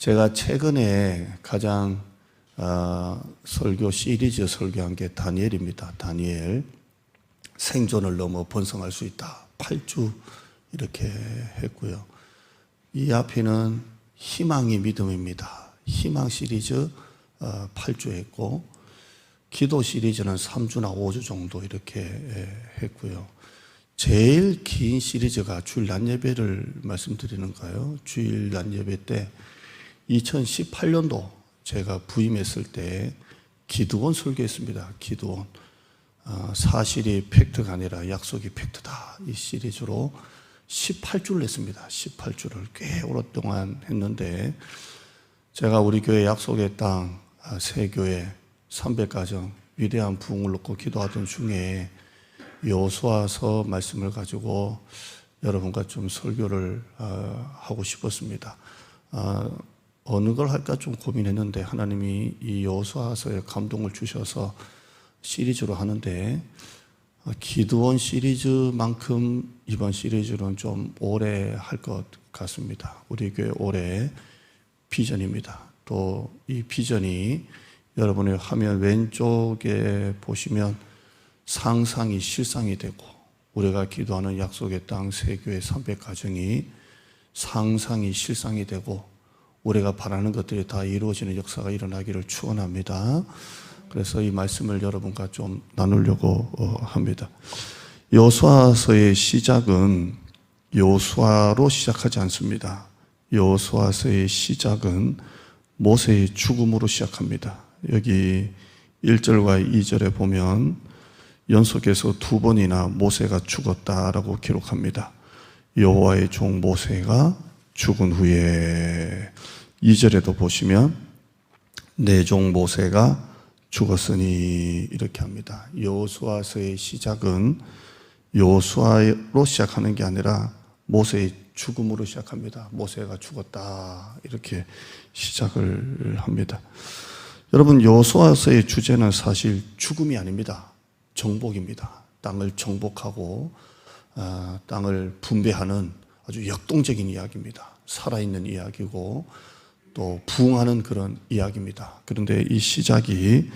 제가 최근에 가장 설교 시리즈 설교한 게 다니엘입니다. 다니엘. 생존을 넘어 번성할 수 있다. 8주 이렇게 했고요. 이 앞에는 희망이 믿음입니다. 희망 시리즈 8주 했고, 기도 시리즈는 3주나 5주 정도 이렇게 했고요. 제일 긴 시리즈가 주일 낮 예배를 말씀드리는 거예요. 주일 낮 예배 때 2018년도 제가 부임했을 때 기드온 설교했습니다. 기드온. 사실이 팩트가 아니라 약속이 팩트다. 이 시리즈로 18주를 했습니다. 18주를 꽤 오랫동안 했는데, 제가 우리 교회 약속의 땅 새 교회 300가정 위대한 부흥을 놓고 기도하던 중에 여호수아서 말씀을 가지고 여러분과 좀 설교를 하고 싶었습니다. 어느 걸 할까 좀 고민했는데 하나님이 이 여호수아서에 감동을 주셔서 시리즈로 하는데, 기드온 시리즈만큼 이번 시리즈는 좀 오래 할 것 같습니다. 우리 교회 올해 비전입니다. 또 이 비전이 여러분의 화면 왼쪽에 보시면 상상이 실상이 되고, 우리가 기도하는 약속의 땅 세교회 300가정이 상상이 실상이 되고 우리가 바라는 것들이 다 이루어지는 역사가 일어나기를 축원합니다. 그래서 이 말씀을 여러분과 좀 나누려고 합니다. 여호수아서의 시작은 여호수아로 시작하지 않습니다. 여호수아서의 시작은 모세의 죽음으로 시작합니다. 여기 1절과 2절에 보면 연속해서 두 번이나 모세가 죽었다라고 기록합니다. 여호와의 종 모세가 죽은 후에 2절에도 보시면 내 종 모세가 죽었으니 이렇게 합니다. 여호수아서의 시작은 여호수아로 시작하는 게 아니라 모세의 죽음으로 시작합니다. 모세가 죽었다 이렇게 시작을 합니다. 여러분, 여호수아서의 주제는 사실 죽음이 아닙니다. 정복입니다. 땅을 정복하고 땅을 분배하는 아주 역동적인 이야기입니다. 살아있는 이야기고 또 부흥하는 그런 이야기입니다. 그런데 이 시작이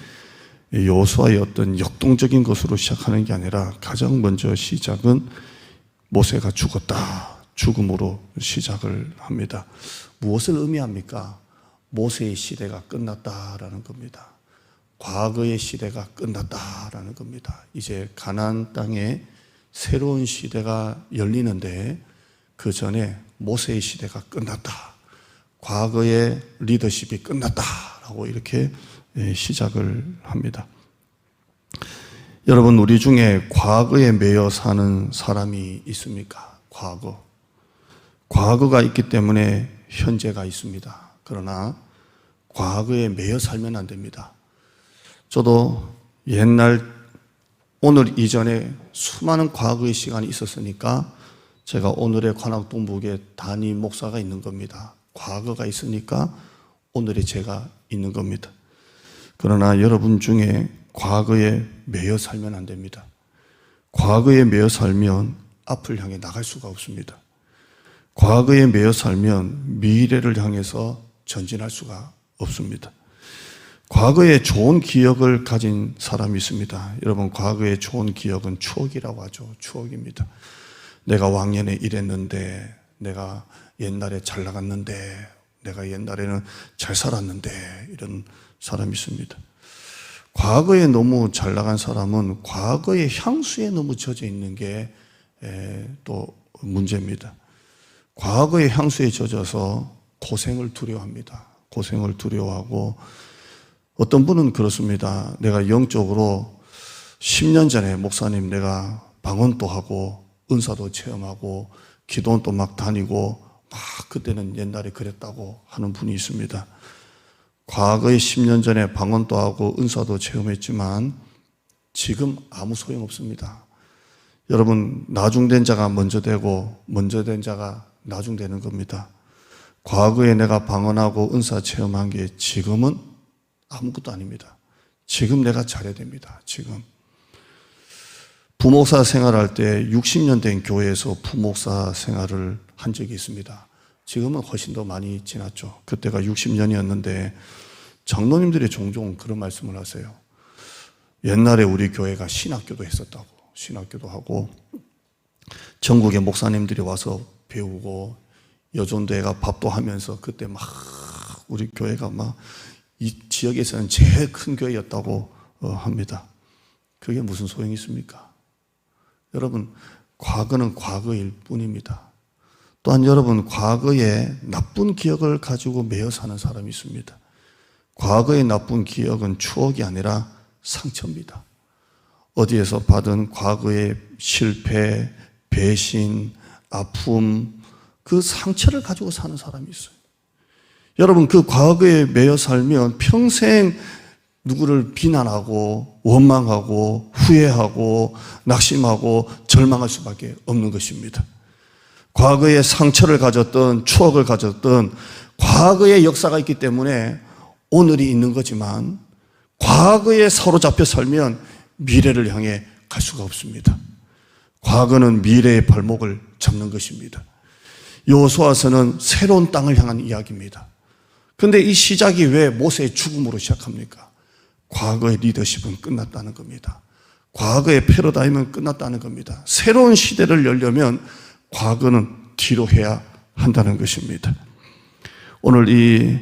여호수아의 어떤 역동적인 것으로 시작하는 게 아니라 가장 먼저 시작은 모세가 죽었다. 죽음으로 시작을 합니다. 무엇을 의미합니까? 모세의 시대가 끝났다라는 겁니다. 과거의 시대가 끝났다라는 겁니다. 이제 가나안 땅에 새로운 시대가 열리는데 그 전에 모세의 시대가 끝났다. 과거의 리더십이 끝났다라고 이렇게 시작을 합니다. 여러분, 우리 중에 과거에 매여 사는 사람이 있습니까? 과거가 있기 때문에 현재가 있습니다. 그러나 과거에 매여 살면 안 됩니다. 저도 오늘 이전에 수많은 과거의 시간이 있었으니까 제가 오늘의 관악동북에 담임 목사가 있는 겁니다. 과거가 있으니까 오늘의 제가 있는 겁니다. 그러나 여러분 중에 과거에 매여 살면 안 됩니다. 과거에 매여 살면 앞을 향해 나갈 수가 없습니다. 과거에 매여 살면 미래를 향해서 전진할 수가 없습니다. 과거에 좋은 기억을 가진 사람이 있습니다. 여러분, 과거에 좋은 기억은 추억이라고 하죠. 추억입니다. 내가 왕년에 이랬는데, 내가 옛날에 잘 나갔는데, 내가 옛날에는 잘 살았는데, 이런 사람이 있습니다. 과거에 너무 잘 나간 사람은 과거의 향수에 너무 젖어 있는 게 또 문제입니다. 과거의 향수에 젖어서 고생을 두려워합니다. 고생을 두려워하고, 어떤 분은 그렇습니다. 내가 영적으로 10년 전에 목사님 내가 방언도 하고 은사도 체험하고 기도원도 막 다니고 막 그때는 옛날에 그랬다고 하는 분이 있습니다. 과거에 10년 전에 방언도 하고 은사도 체험했지만 지금 아무 소용없습니다. 여러분, 나중된 자가 먼저 되고 먼저 된 자가 나중되는 겁니다. 과거에 내가 방언하고 은사 체험한 게 지금은 아무것도 아닙니다. 지금 내가 잘해야 됩니다. 지금 부목사 생활할 때 60년 된 교회에서 부목사 생활을 한 적이 있습니다. 지금은 훨씬 더 많이 지났죠. 그때가 60년이었는데 장로님들이 종종 그런 말씀을 하세요. 옛날에 우리 교회가 신학교도 했었다고. 신학교도 하고 전국의 목사님들이 와서 배우고 여존대가 밥도 하면서 그때 막 우리 교회가 막 이 지역에서는 제일 큰 교회였다고 합니다. 그게 무슨 소용이 있습니까? 여러분, 과거는 과거일 뿐입니다. 또한 여러분, 과거에 나쁜 기억을 가지고 매여 사는 사람이 있습니다. 과거의 나쁜 기억은 추억이 아니라 상처입니다. 어디에서 받은 과거의 실패, 배신, 아픔, 그 상처를 가지고 사는 사람이 있어요. 여러분, 그 과거에 매여 살면 평생 누구를 비난하고 원망하고 후회하고 낙심하고 절망할 수밖에 없는 것입니다. 과거에 상처를 가졌던 추억을 가졌던 과거의 역사가 있기 때문에 오늘이 있는 거지만 과거에 사로잡혀 살면 미래를 향해 갈 수가 없습니다. 과거는 미래의 발목을 잡는 것입니다. 여호수아서는 새로운 땅을 향한 이야기입니다. 그런데 이 시작이 왜 모세의 죽음으로 시작합니까? 과거의 리더십은 끝났다는 겁니다. 과거의 패러다임은 끝났다는 겁니다. 새로운 시대를 열려면 과거는 뒤로 해야 한다는 것입니다. 오늘 이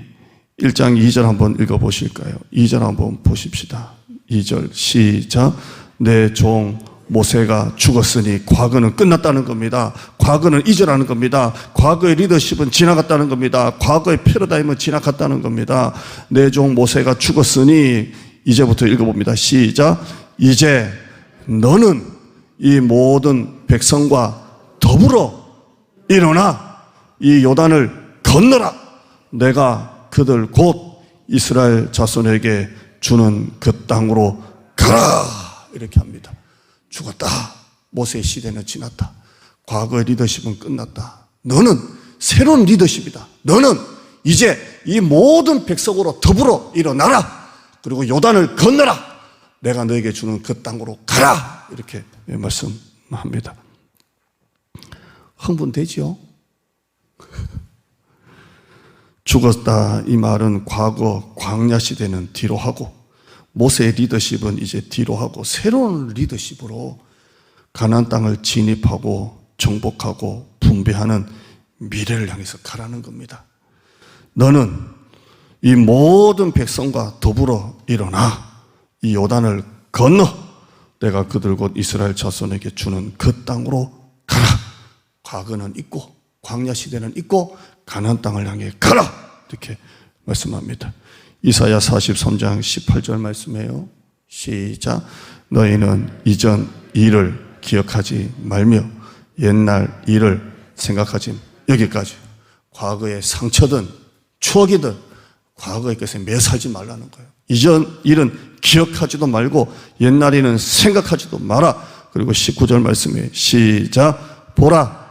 1장 2절 한번 읽어보실까요? 2절 한번 보십시다. 2절 시작. 내 종 모세가 죽었으니 과거는 끝났다는 겁니다. 과거는 잊으라는 겁니다. 과거의 리더십은 지나갔다는 겁니다. 과거의 패러다임은 지나갔다는 겁니다. 내 종 모세가 죽었으니 이제부터 읽어봅니다. 시작. 이제 너는 이 모든 백성과 더불어 일어나 이 요단을 건너라. 내가 그들 곧 이스라엘 자손에게 주는 그 땅으로 가라. 이렇게 합니다. 죽었다. 모세의 시대는 지났다. 과거의 리더십은 끝났다. 너는 새로운 리더십이다. 너는 이제 이 모든 백성으로 더불어 일어나라. 그리고 요단을 건너라. 내가 너에게 주는 그 땅으로 가라. 이렇게 말씀합니다. 흥분되지요? 죽었다 이 말은 과거 광야 시대는 뒤로 하고 모세의 리더십은 이제 뒤로 하고 새로운 리더십으로 가나안 땅을 진입하고 정복하고 분배하는 미래를 향해서 가라는 겁니다. 너는 이 모든 백성과 더불어 일어나 이 요단을 건너 내가 그들 곧 이스라엘 자손에게 주는 그 땅으로 가라. 과거는 있고 광야 시대는 있고 가나안 땅을 향해 가라. 이렇게 말씀합니다. 이사야 43장 18절 말씀이에요. 시작. 너희는 이전 일을 기억하지 말며 옛날 일을 생각하지. 여기까지. 과거의 상처든 추억이든 과거의 것에 매살지 말라는 거예요. 이전 일은 기억하지도 말고 옛날 일은 생각하지도 마라. 그리고 19절 말씀에 시작. 보라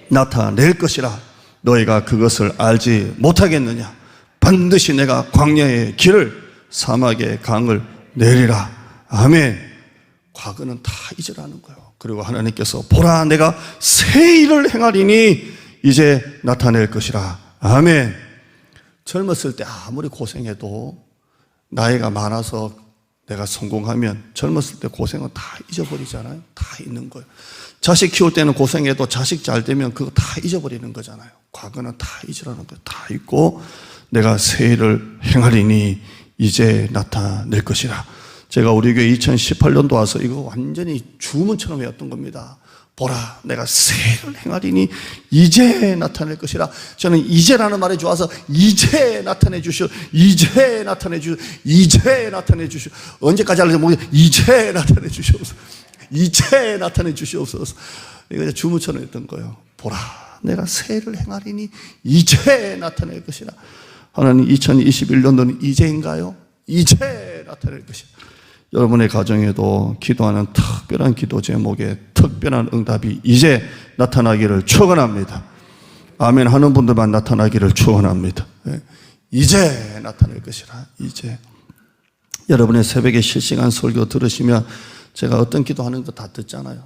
나타낼 것이라. 너희가 그것을 알지 못하겠느냐. 반드시 내가 광야의 길을 사막의 강을 내리라. 아멘. 과거는 다 잊으라는 거예요. 그리고 하나님께서 보라 내가 새 일을 행하리니 이제 나타낼 것이라. 아멘. 젊었을 때 아무리 고생해도 나이가 많아서 내가 성공하면 젊었을 때 고생은 다 잊어버리잖아요. 다 잊는 거예요. 자식 키울 때는 고생해도 자식 잘 되면 그거 다 잊어버리는 거잖아요. 과거는 다 잊으라는 거예요. 다 잊고 내가 새 일을 행하리니 이제 나타낼 것이라. 제가 우리 교회 2018년도 와서 이거 완전히 주문처럼 외웠던 겁니다. 보라 내가 새 일을 행하리니 이제 나타낼 것이라. 저는 이제라는 말이 좋아서 이제 나타내 주시오. 이제 나타내 주시오. 이제 나타내 주시오. 언제까지 하려지 모르겠어요. 이제 나타내 주시옵소서. 이제 나타내 주시옵소서. 이거 주문처럼 했던 거예요. 보라 내가 새 일을 행하리니 이제 나타낼 것이라. 하나님 2021년도는 이제인가요? 이제 나타낼 것이라. 여러분의 가정에도 기도하는 특별한 기도 제목에 특별한 응답이 이제 나타나기를 축원합니다. 아멘 하는 분들만 나타나기를 축원합니다. 이제 나타날 것이라. 이제. 여러분의 새벽에 실시간 설교 들으시면 제가 어떤 기도하는 거 다 듣잖아요.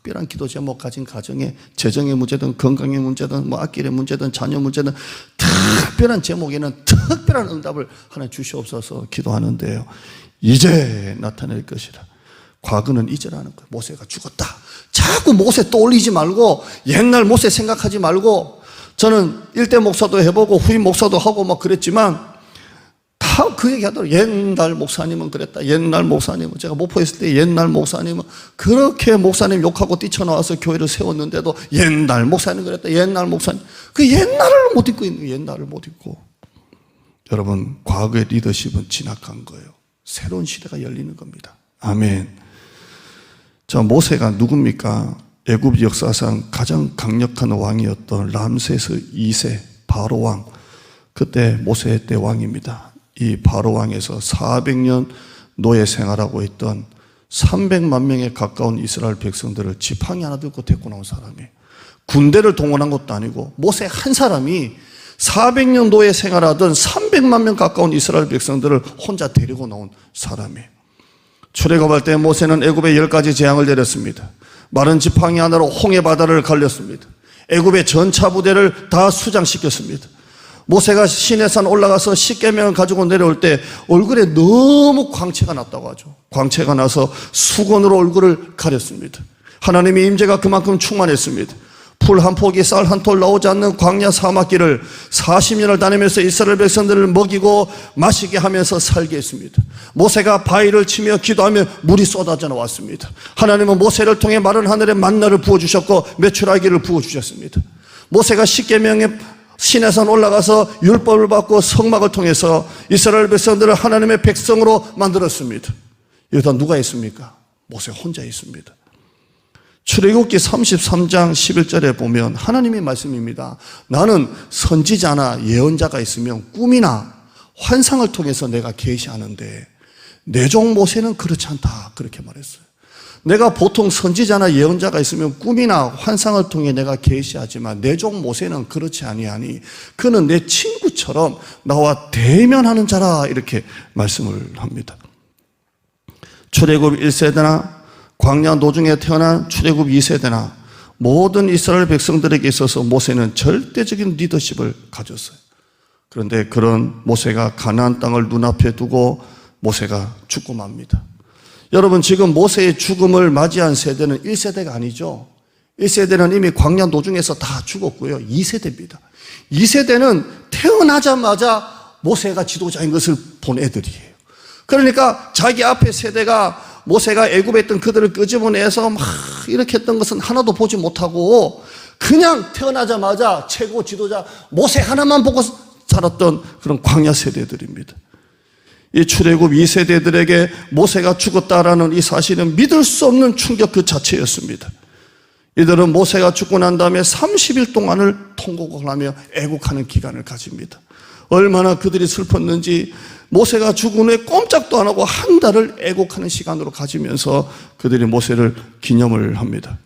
특별한 기도 제목 가진 가정에 재정의 문제든 건강의 문제든 뭐 앞길의 문제든 자녀 문제든 특별한 제목에는 특별한 응답을 하나 주시옵소서 기도하는데요. 이제 나타낼 것이라. 과거는 잊으라는 거예요. 모세가 죽었다. 자꾸 모세 떠올리지 말고 옛날 모세 생각하지 말고, 저는 일대 목사도 해보고 후임 목사도 하고 막 그랬지만 다 그 얘기 하더라고요. 옛날 목사님은 그랬다. 옛날 목사님은, 제가 목포에 있을 때 옛날 목사님은 그렇게 목사님 욕하고 뛰쳐나와서 교회를 세웠는데도 옛날 목사님 그랬다. 옛날 목사님. 그 옛날을 못 잊고 있는 거예요. 옛날을 못 잊고. 여러분, 과거의 리더십은 지나간 거예요. 새로운 시대가 열리는 겁니다. 아멘. 자, 모세가 누굽니까? 애굽 역사상 가장 강력한 왕이었던 람세스 2세 바로 왕. 그때 모세 때 왕입니다. 이 바로 왕에서 400년 노예 생활하고 있던 300만 명에 가까운 이스라엘 백성들을 지팡이 하나 들고 데리고 나온 사람이에요. 군대를 동원한 것도 아니고 모세 한 사람이 400년 노예 생활하던 300만 명 가까운 이스라엘 백성들을 혼자 데리고 나온 사람이에요. 출애굽할 때 모세는 애굽에 10가지 재앙을 내렸습니다. 마른 지팡이 하나로 홍해 바다를 갈렸습니다. 애굽의 전차 부대를 다 수장시켰습니다. 모세가 시내산 올라가서 십계명을 가지고 내려올 때 얼굴에 너무 광채가 났다고 하죠. 광채가 나서 수건으로 얼굴을 가렸습니다. 하나님의 임재가 그만큼 충만했습니다. 풀 한 포기, 쌀 한 톨 나오지 않는 광야 사막길을 40년을 다니면서 이스라엘 백성들을 먹이고 마시게 하면서 살게 했습니다. 모세가 바위를 치며 기도하며 물이 쏟아져 나왔습니다. 하나님은 모세를 통해 마른 하늘에 만나를 부어주셨고 메추라기를 부어주셨습니다. 모세가 십계명의 시내산 올라가서 율법을 받고 성막을 통해서 이스라엘 백성들을 하나님의 백성으로 만들었습니다. 여기다 누가 있습니까? 모세 혼자 있습니다. 출애굽기 33장 11절에 보면 하나님의 말씀입니다. 나는 선지자나 예언자가 있으면 꿈이나 환상을 통해서 내가 계시하는데 내 종 모세는 그렇지 않다, 그렇게 말했어요. 내가 보통 선지자나 예언자가 있으면 꿈이나 환상을 통해 내가 계시하지만 내 종 모세는 그렇지 아니하니 그는 내 친구처럼 나와 대면하는 자라, 이렇게 말씀을 합니다. 출애굽 1세대나 광야 노중에 태어난 출애굽 2세대나 모든 이스라엘 백성들에게 있어서 모세는 절대적인 리더십을 가졌어요. 그런데 그런 모세가 가나안 땅을 눈앞에 두고 모세가 죽고 맙니다. 여러분, 지금 모세의 죽음을 맞이한 세대는 1세대가 아니죠. 1세대는 이미 광야 노중에서 다 죽었고요. 2세대입니다. 2세대는 태어나자마자 모세가 지도자인 것을 본 애들이에요. 그러니까 자기 앞에 세대가 모세가 애굽에 있던 그들을 끄집어내서 막 이렇게 했던 것은 하나도 보지 못하고 그냥 태어나자마자 최고 지도자 모세 하나만 보고 살았던 그런 광야 세대들입니다. 이 출애굽 2세대들에게 모세가 죽었다라는 이 사실은 믿을 수 없는 충격 그 자체였습니다. 이들은 모세가 죽고 난 다음에 30일 동안을 통곡을 하며 애국하는 기간을 가집니다. 얼마나 그들이 슬펐는지 모세가 죽은 후에 꼼짝도 안 하고 한 달을 애곡하는 시간으로 가지면서 그들이 모세를 기념을 합니다.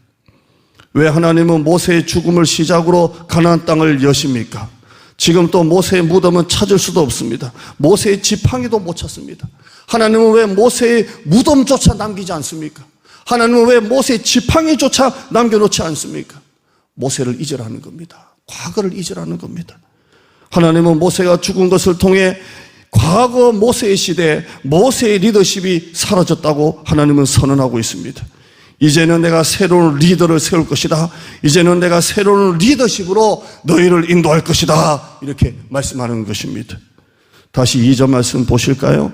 왜 하나님은 모세의 죽음을 시작으로 가나안 땅을 여십니까? 지금 또 모세의 무덤은 찾을 수도 없습니다. 모세의 지팡이도 못 찾습니다. 하나님은 왜 모세의 무덤조차 남기지 않습니까? 하나님은 왜 모세의 지팡이조차 남겨놓지 않습니까? 모세를 잊으라는 겁니다. 과거를 잊으라는 겁니다. 하나님은 모세가 죽은 것을 통해 과거 모세의 시대에 모세의 리더십이 사라졌다고 하나님은 선언하고 있습니다. 이제는 내가 새로운 리더를 세울 것이다. 이제는 내가 새로운 리더십으로 너희를 인도할 것이다. 이렇게 말씀하는 것입니다. 다시 2절 말씀 보실까요?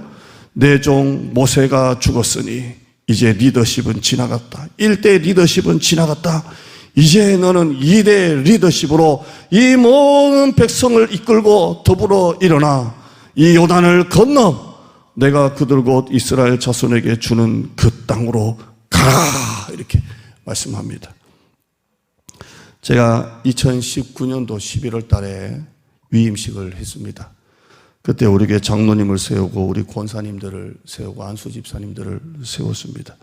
내 종 모세가 죽었으니 이제 리더십은 지나갔다. 1대 리더십은 지나갔다. 이제 너는 2대 리더십으로 이 모든 백성을 이끌고 더불어 일어나 이 요단을 건너 내가 그들 곧 이스라엘 자손에게 주는 그 땅으로 가라, 이렇게 말씀합니다. 제가 2019년도 11월 달에 위임식을 했습니다. 그때 우리 교회 장로님을 세우고 우리 권사님들을 세우고 안수 집사님들을 세웠습니다.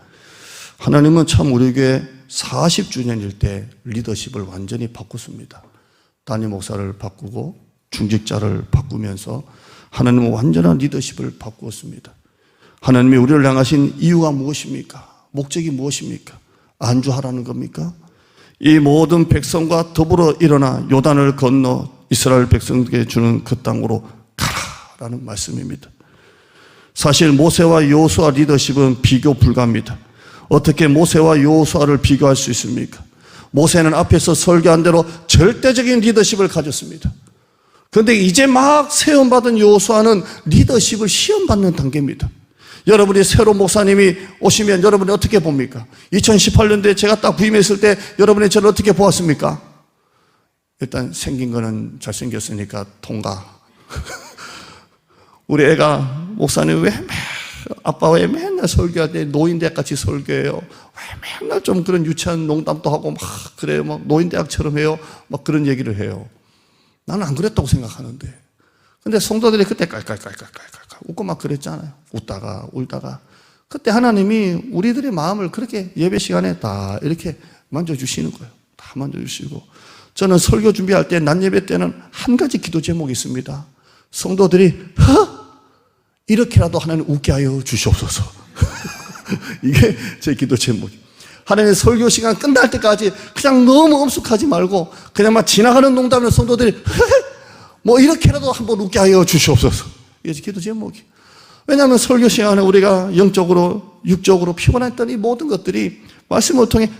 하나님은 참 우리 교회 40주년일 때 리더십을 완전히 바꿨습니다. 담임 목사를 바꾸고 중직자를 바꾸면서 하나님은 완전한 리더십을 바꾸었습니다. 하나님이 우리를 향하신 이유가 무엇입니까? 목적이 무엇입니까? 안주하라는 겁니까? 이 모든 백성과 더불어 일어나 요단을 건너 이스라엘 백성에게 주는 그 땅으로 가라라는 말씀입니다. 사실 모세와 여호수아 리더십은 비교 불가합니다. 어떻게 모세와 여호수아를 비교할 수 있습니까? 모세는 앞에서 설교한 대로 절대적인 리더십을 가졌습니다. 그런데 이제 막 세움받은 여호수아는 리더십을 시험받는 단계입니다. 여러분이 새로운 목사님이 오시면 여러분이 어떻게 봅니까? 2018년도에 제가 딱 부임했을 때 여러분이 저를 어떻게 보았습니까? 일단 생긴 거는 잘생겼으니까 통과. 우리 애가 목사님 아빠 왜 맨날 설교할 때 노인대학같이 설교해요? 왜 맨날 좀 그런 유치한 농담도 하고 막 그래요? 막 노인대학처럼 해요? 막 그런 얘기를 해요. 나는 안 그랬다고 생각하는데. 근데 성도들이 그때 깔깔깔깔깔 웃고 막 그랬잖아요. 웃다가 울다가. 그때 하나님이 우리들의 마음을 그렇게 예배 시간에 다 이렇게 만져주시는 거예요. 다 만져주시고. 저는 설교 준비할 때 낮 예배 때는 한 가지 기도 제목이 있습니다. 성도들이 이렇게라도 하나님 웃게 하여 주시옵소서. 이게 제 기도 제목이에요. 하나님 설교 시간 끝날 때까지 그냥 너무 엄숙하지 말고 그냥 막 지나가는 농담을 성도들이 뭐 이렇게라도 한번 웃게 하여 주시옵소서. 이게 기도 제목이에요. 왜냐하면 설교 시간에 우리가 영적으로 육적으로 피곤했던 이 모든 것들이 말씀을 통해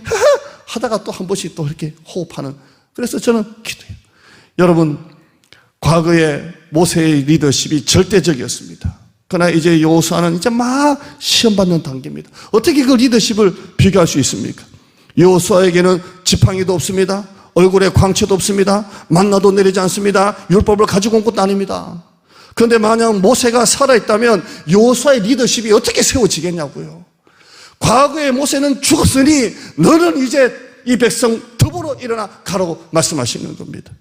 하다가 또 한 번씩 또 이렇게 호흡하는. 그래서 저는 기도해요. 여러분, 과거에 모세의 리더십이 절대적이었습니다. 그러나 이제 여호수아는 이제 막 시험받는 단계입니다. 어떻게 그 리더십을 비교할 수 있습니까? 여호수아에게는 지팡이도 없습니다. 얼굴에 광채도 없습니다. 만나도 내리지 않습니다. 율법을 가지고 온 것도 아닙니다. 그런데 만약 모세가 살아있다면 여호수아의 리더십이 어떻게 세워지겠냐고요. 과거에 모세는 죽었으니 너는 이제 이 백성 더불어 일어나 가라고 말씀하시는 겁니다.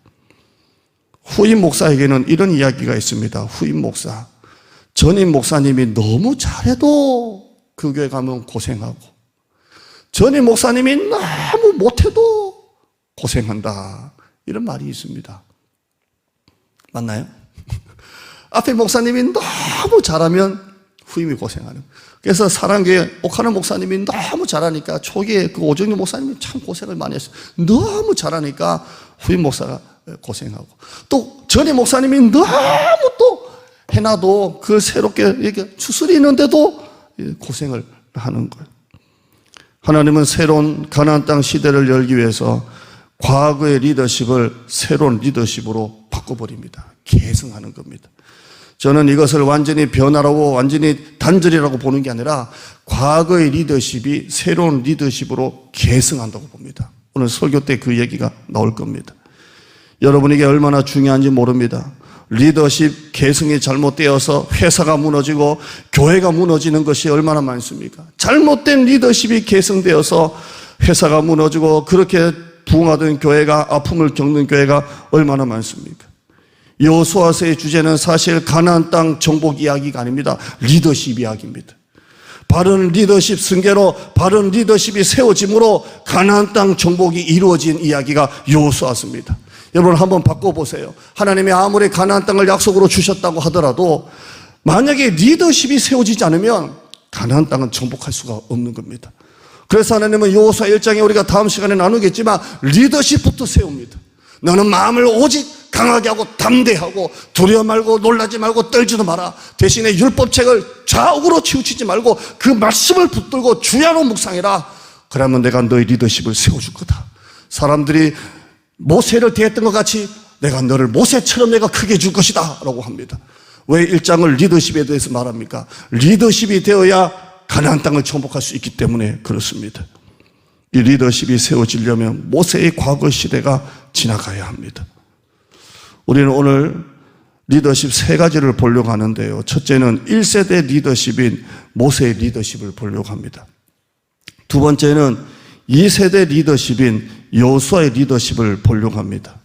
후임 목사에게는 이런 이야기가 있습니다. 후임 목사. 전임 목사님이 너무 잘해도 그 교회 가면 고생하고 전임 목사님이 너무 못해도 고생한다. 이런 말이 있습니다. 맞나요? 앞에 목사님이 너무 잘하면 후임이 고생하는. 그래서 사랑교회 옥하는 목사님이 너무 잘하니까 초기에 그 오정규 목사님이 참 고생을 많이 했어요. 너무 잘하니까 후임 목사가 고생하고 또 전임 목사님이 너무 또 해놔도 그 새롭게 이렇게 추스리는데도 고생을 하는 거예요. 하나님은 새로운 가나안 땅 시대를 열기 위해서 과거의 리더십을 새로운 리더십으로 바꿔버립니다. 계승하는 겁니다. 저는 이것을 완전히 변화라고 완전히 단절이라고 보는 게 아니라 과거의 리더십이 새로운 리더십으로 계승한다고 봅니다. 오늘 설교 때 그 얘기가 나올 겁니다. 여러분에게 얼마나 중요한지 모릅니다. 리더십 계승이 잘못되어서 회사가 무너지고 교회가 무너지는 것이 얼마나 많습니까? 잘못된 리더십이 계승되어서 회사가 무너지고 그렇게 부흥하던 교회가 아픔을 겪는 교회가 얼마나 많습니까? 여호수아서의 주제는 사실 가나안 땅 정복 이야기가 아닙니다. 리더십 이야기입니다. 바른 리더십 승계로 바른 리더십이 세워짐으로 가나안 땅 정복이 이루어진 이야기가 여호수아서입니다. 여러분 한번 바꿔보세요. 하나님이 아무리 가나안 땅을 약속으로 주셨다고 하더라도 만약에 리더십이 세워지지 않으면 가나안 땅은 정복할 수가 없는 겁니다. 그래서 하나님은 여호수아 1장에 우리가 다음 시간에 나누겠지만 리더십부터 세웁니다. 너는 마음을 오직 강하게 하고 담대하고 두려워 말고 놀라지 말고 떨지도 마라. 대신에 율법책을 좌우로 치우치지 말고 그 말씀을 붙들고 주야로 묵상해라. 그러면 내가 너의 리더십을 세워줄 거다. 사람들이 모세를 대했던 것 같이 내가 너를 모세처럼 내가 크게 줄 것이다 라고 합니다. 왜 1장을 리더십에 대해서 말합니까? 리더십이 되어야 가나안 땅을 정복할 수 있기 때문에 그렇습니다. 이 리더십이 세워지려면 모세의 과거 시대가 지나가야 합니다. 우리는 오늘 리더십 세 가지를 보려고 하는데요. 첫째는 1세대 리더십인 모세의 리더십을 보려고 합니다. 두 번째는 2세대 리더십인 여호수아의 리더십을 보려고 합니다.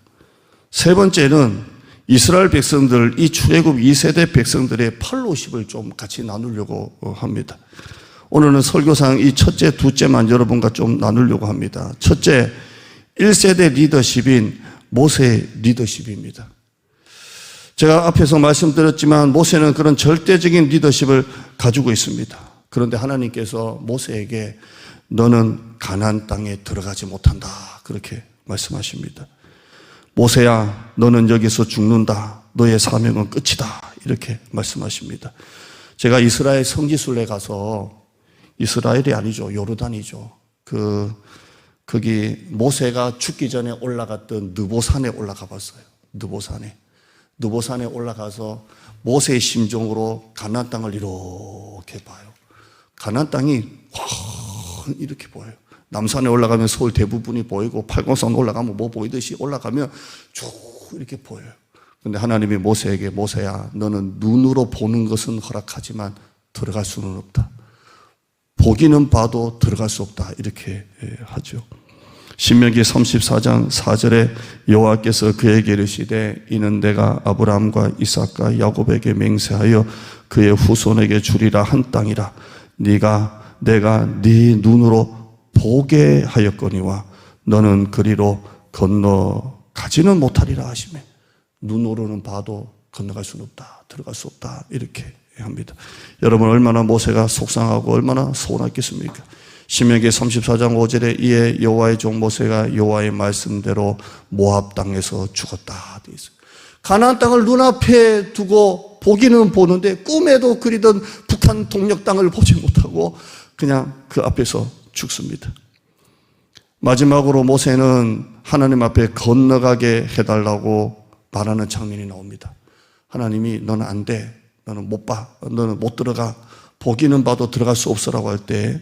세 번째는 이스라엘 백성들, 이 출애굽 2세대 백성들의 팔로우십을 좀 같이 나누려고 합니다. 오늘은 설교상 이 첫째, 둘째만 여러분과 좀 나누려고 합니다. 첫째, 1세대 리더십인 모세의 리더십입니다. 제가 앞에서 말씀드렸지만 모세는 그런 절대적인 리더십을 가지고 있습니다. 그런데 하나님께서 모세에게 너는 가나안 땅에 들어가지 못한다. 그렇게 말씀하십니다. 모세야, 너는 여기서 죽는다. 너의 사명은 끝이다. 이렇게 말씀하십니다. 제가 이스라엘 성지순례 가서, 이스라엘이 아니죠, 요르단이죠. 거기 모세가 죽기 전에 올라갔던 느보산에 올라가 봤어요. 느보산에 올라가서 모세의 심정으로 가나안 땅을 이렇게 봐요. 가나안 땅이 확 이렇게 보여요. 남산에 올라가면 서울 대부분이 보이고, 팔공산 올라가면 뭐 보이듯이 올라가면 쭉 이렇게 보여요. 근데 하나님이 모세에게, 모세야, 너는 눈으로 보는 것은 허락하지만 들어갈 수는 없다. 보기는 봐도 들어갈 수 없다. 이렇게 하죠. 신명기 34장 4절에 여호와께서 그에게 이르시되 이는 내가 아브라함과 이삭과 야곱에게 맹세하여 그의 후손에게 주리라 한 땅이라. 내가 네 눈으로 보게 하였거니와 너는 그리로 건너가지는 못하리라 하시매. 눈으로는 봐도 건너갈 수는 없다. 들어갈 수 없다. 이렇게 합니다. 여러분, 얼마나 모세가 속상하고 얼마나 서운했겠습니까? 신명기 34장 5절에 이에 여호와의 종 모세가 여호와의 말씀대로 모압 땅에서 죽었다 되어 있어요. 가나안 땅을 눈앞에 두고 보기는 보는데 꿈에도 그리던 북한 동력 땅을 보지 못하고 그냥 그 앞에서 죽습니다. 마지막으로 모세는 하나님 앞에 건너가게 해달라고 말하는 장면이 나옵니다. 하나님이 너는 안 돼. 너는 못 봐. 너는 못 들어가. 보기는 봐도 들어갈 수 없어라고 할 때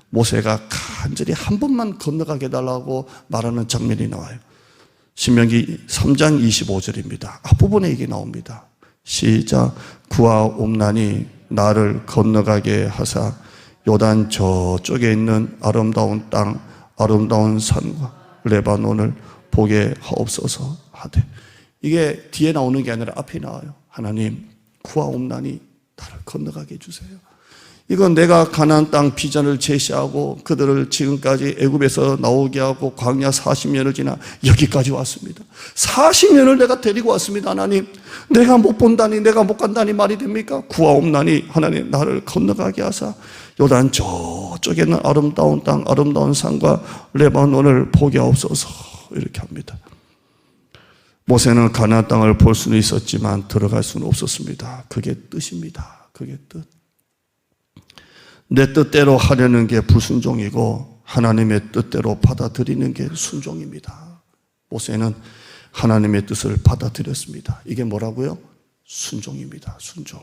모세가 간절히 한 번만 건너가게 해달라고 말하는 장면이 나와요. 신명기 3장 25절입니다. 앞부분에 이게 나옵니다. 시작. 그와 옴난이 나를 건너가게 하사 요단 저쪽에 있는 아름다운 땅, 아름다운 산과 레바논을 보게 하옵소서 하되. 이게 뒤에 나오는 게 아니라 앞에 나와요. 하나님, 그와 옴난이 나를 건너가게 해주세요. 이건 내가 가나안 땅 비전을 제시하고 그들을 지금까지 애굽에서 나오게 하고 광야 40년을 지나 여기까지 왔습니다. 40년을 내가 데리고 왔습니다. 하나님, 내가 못 본다니, 내가 못 간다니 말이 됩니까? 구하 없나니 하나님 나를 건너가게 하사 요단 저쪽에 있는 아름다운 땅, 아름다운 산과 레바논을 보게 하옵소서. 이렇게 합니다. 모세는 가나안 땅을 볼 수는 있었지만 들어갈 수는 없었습니다. 그게 뜻입니다. 그게 뜻. 내 뜻대로 하려는 게 불순종이고 하나님의 뜻대로 받아들이는 게 순종입니다. 모세는 하나님의 뜻을 받아들였습니다. 이게 뭐라고요? 순종입니다. 순종.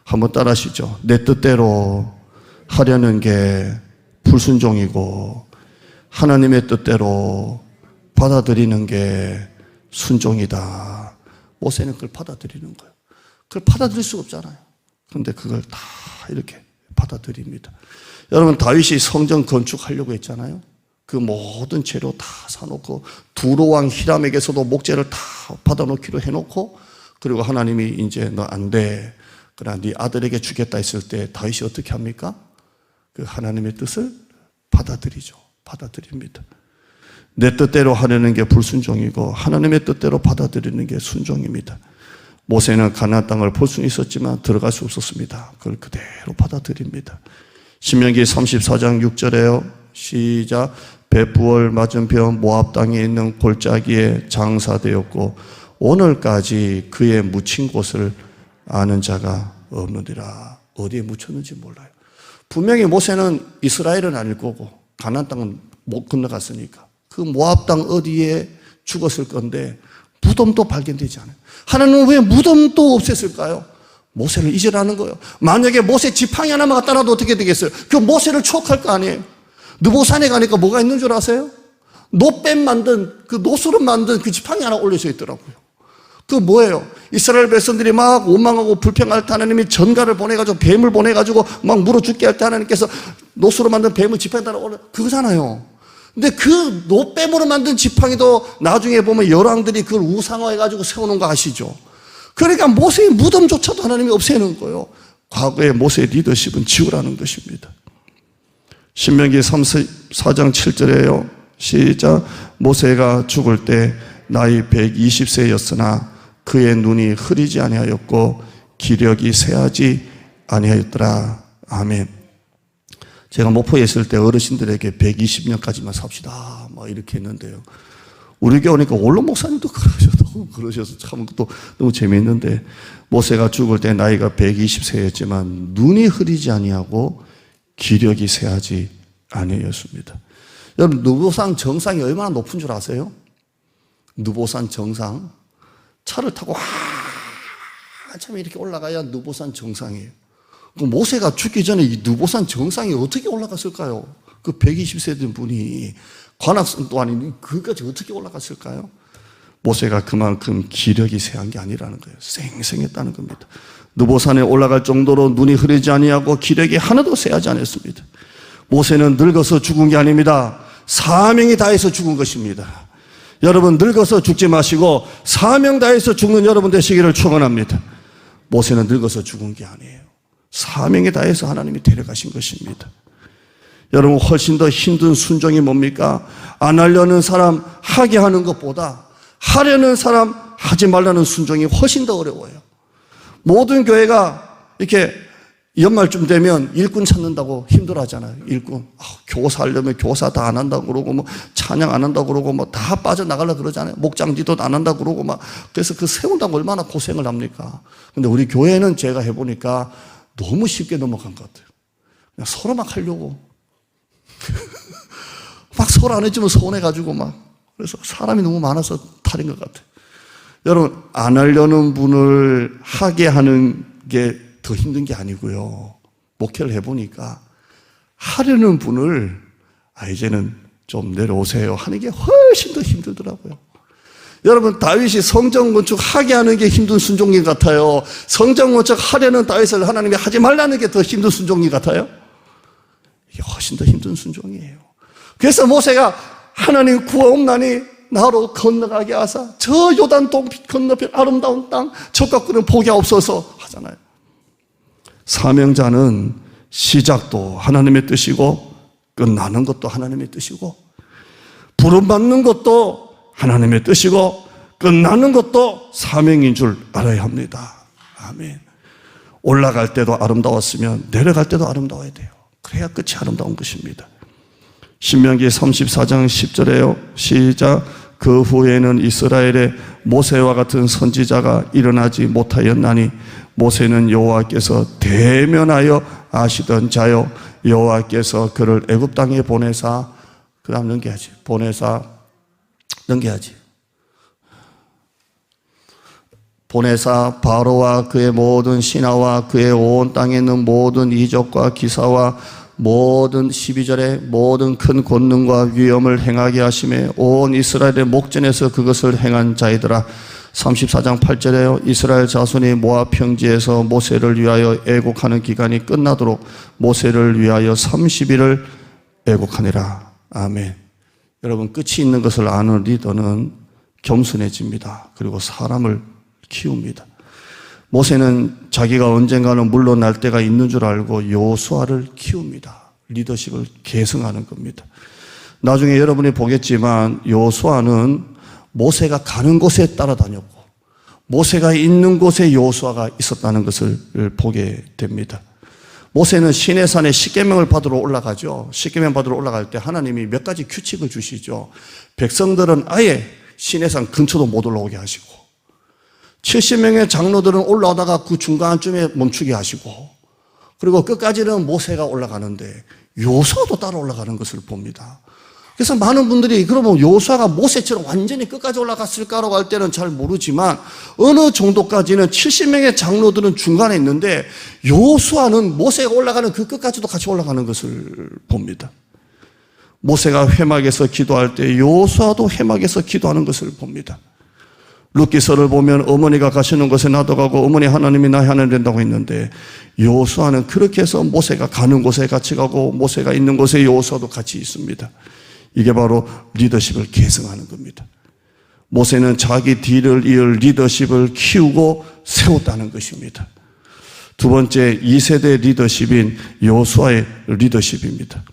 한번 따라하시죠. 내 뜻대로 하려는 게 불순종이고 하나님의 뜻대로 받아들이는 게 순종이다. 모세는 그걸 받아들이는 거예요. 그걸 받아들일 수가 없잖아요. 그런데 그걸 다 이렇게 받아들입니다. 여러분, 다윗이 성전 건축하려고 했잖아요. 그 모든 재료 다 사놓고 두로왕 히람에게서도 목재를 다 받아놓기로 해놓고, 그리고 하나님이 이제 너 안 돼, 그러나 네 아들에게 주겠다 했을 때 다윗이 어떻게 합니까? 그 하나님의 뜻을 받아들이죠. 받아들입니다. 내 뜻대로 하려는 게 불순종이고 하나님의 뜻대로 받아들이는 게 순종입니다. 모세는 가나안 땅을 볼 수는 있었지만 들어갈 수 없었습니다. 그걸 그대로 받아들입니다. 신명기 34장 6절에요. 시작. 벳부얼 맞은편 모압 땅에 있는 골짜기에 장사되었고 오늘까지 그의 묻힌 곳을 아는 자가 없느니라. 어디에 묻혔는지 몰라요. 분명히 모세는 이스라엘은 아닐 거고 가나안 땅은 못 건너갔으니까 그 모압 땅 어디에 죽었을 건데 무덤도 발견되지 않아요. 하나님은 왜 무덤도 없앴을까요? 모세를 잊으라는 거예요. 만약에 모세 지팡이 하나만 갖다 놔도 어떻게 되겠어요? 그 모세를 추억할 거 아니에요. 느보산에 가니까 뭐가 있는 줄 아세요? 노뱀 만든, 그 노수로 만든 그 지팡이 하나 올려져 있더라고요. 그 뭐예요? 이스라엘 백성들이 막 원망하고 불평할 때 하나님이 전갈을 보내가지고 뱀을 보내가지고 막 물어 죽게 할 때 하나님께서 노수로 만든 뱀을 지팡이 하나 올려, 그거잖아요. 근데 그 노뱀으로 만든 지팡이도 나중에 보면 열왕들이 그걸 우상화해가지고 세우는 거 아시죠? 그러니까 모세의 무덤조차도 하나님이 없애는 거예요. 과거의 모세의 리더십은 지우라는 것입니다. 신명기 34장 7절에요. 시작. 모세가 죽을 때 나이 120세였으나 그의 눈이 흐리지 아니하였고 기력이 쇠하지 아니하였더라. 아멘. 제가 목포에 있을 때 어르신들에게 120년까지만 삽시다 막 이렇게 했는데요. 우리 교회 오니까 원로 목사님도 그러셔서 참 또 너무 재미있는데, 모세가 죽을 때 나이가 120세였지만 눈이 흐리지 아니하고 기력이 쇠하지 아니었습니다. 여러분, 느보산 정상이 얼마나 높은 줄 아세요? 느보산 정상, 차를 타고 한참 이렇게 올라가야 느보산 정상이에요. 모세가 죽기 전에 이 느보산 정상에 어떻게 올라갔을까요? 그 120세 된 분이 관악산도 아닌 그까지 어떻게 올라갔을까요? 모세가 그만큼 기력이 쇠한 게 아니라는 거예요. 쌩쌩했다는 겁니다. 느보산에 올라갈 정도로 눈이 흐리지 아니하고 기력이 하나도 쇠하지 않았습니다. 모세는 늙어서 죽은 게 아닙니다. 사명이 다해서 죽은 것입니다. 여러분, 늙어서 죽지 마시고 사명 다해서 죽는 여러분 되시기를 축원합니다. 모세는 늙어서 죽은 게 아니에요. 사명에 다해서 하나님이 데려가신 것입니다. 여러분, 훨씬 더 힘든 순종이 뭡니까? 안 하려는 사람 하게 하는 것보다 하려는 사람 하지 말라는 순종이 훨씬 더 어려워요. 모든 교회가 이렇게 연말쯤 되면 일꾼 찾는다고 힘들어하잖아요. 일꾼. 교사 하려면 교사 다 안 한다고 그러고, 뭐 찬양 안 한다고 그러고, 뭐 다 빠져나가려고 그러잖아요. 목장지도 안 한다고 그러고, 막. 그래서 그 세운다고 얼마나 고생을 합니까? 근데 우리 교회는 제가 해보니까 너무 쉽게 넘어간 것 같아요. 그냥 서로 막 하려고. 막 서로 안 해주면 서운해가지고 막. 그래서 사람이 너무 많아서 탈인 것 같아요. 여러분, 안 하려는 분을 하게 하는 게 더 힘든 게 아니고요. 목회를 해보니까 하려는 분을 이제는 좀 내려오세요 하는 게 훨씬 더 힘들더라고요. 여러분, 다윗이 성전 건축 하게 하는 게 힘든 순종인 것 같아요? 성전 건축 하려는 다윗을 하나님이 하지 말라는 게 더 힘든 순종인 것 같아요? 이게 훨씬 더 힘든 순종이에요. 그래서 모세가 하나님 구하옵나니 나로 건너가게 하사 저 요단 동빛 건너편 아름다운 땅 저가 그는 포기하옵소서 하잖아요. 사명자는 시작도 하나님의 뜻이고 끝나는 것도 하나님의 뜻이고 부름받는 것도 하나님의 뜻이고 끝나는 것도 사명인 줄 알아야 합니다. 아멘. 올라갈 때도 아름다웠으면 내려갈 때도 아름다워야 돼요. 그래야 끝이 아름다운 것입니다. 신명기 34장 10절에요. 시작. 그 후에는 이스라엘에 모세와 같은 선지자가 일어나지 못하였나니 모세는 여호와께서 대면하여 아시던 자요 여호와께서 그를 애굽 땅에 보내사 그다음 넘겨야지. 보내사 바로와 그의 모든 신하와 그의 온 땅에 있는 모든 이적과 기사와 모든 12절에 모든 큰 권능과 위엄을 행하게 하심에 온 이스라엘의 목전에서 그것을 행한 자이더라. 34장 8절에요. 이스라엘 자손이 모압 평지에서 모세를 위하여 애곡하는 기간이 끝나도록 모세를 위하여 30일을 애곡하니라. 아멘. 여러분, 끝이 있는 것을 아는 리더는 겸손해집니다. 그리고 사람을 키웁니다. 모세는 자기가 언젠가는 물러날 때가 있는 줄 알고 여호수아를 키웁니다. 리더십을 계승하는 겁니다. 나중에 여러분이 보겠지만 여호수아는 모세가 가는 곳에 따라다녔고 모세가 있는 곳에 여호수아가 있었다는 것을 보게 됩니다. 모세는 시내산에 십계명을 받으러 올라가죠. 십계명 받으러 올라갈 때 하나님이 몇 가지 규칙을 주시죠. 백성들은 아예 시내산 근처도 못 올라오게 하시고 70명의 장로들은 올라오다가 그 중간쯤에 멈추게 하시고 그리고 끝까지는 모세가 올라가는데 여호수아도 따라 올라가는 것을 봅니다. 그래서 많은 분들이 그러면 여호수아가 모세처럼 완전히 끝까지 올라갔을까라고 할 때는 잘 모르지만 어느 정도까지는 70명의 장로들은 중간에 있는데 여호수아는 모세가 올라가는 그 끝까지도 같이 올라가는 것을 봅니다. 모세가 회막에서 기도할 때 여호수아도 회막에서 기도하는 것을 봅니다. 룻기서를 보면 어머니가 가시는 곳에 나도 가고 어머니 하나님이 나의 하나님 된다고 했는데 여호수아는 그렇게 해서 모세가 가는 곳에 같이 가고 모세가 있는 곳에 여호수아도 같이 있습니다. 이게 바로 리더십을 계승하는 겁니다. 모세는 자기 뒤를 이을 리더십을 키우고 세웠다는 것입니다. 두 번째 2세대 리더십인 여호수아의 리더십입니다.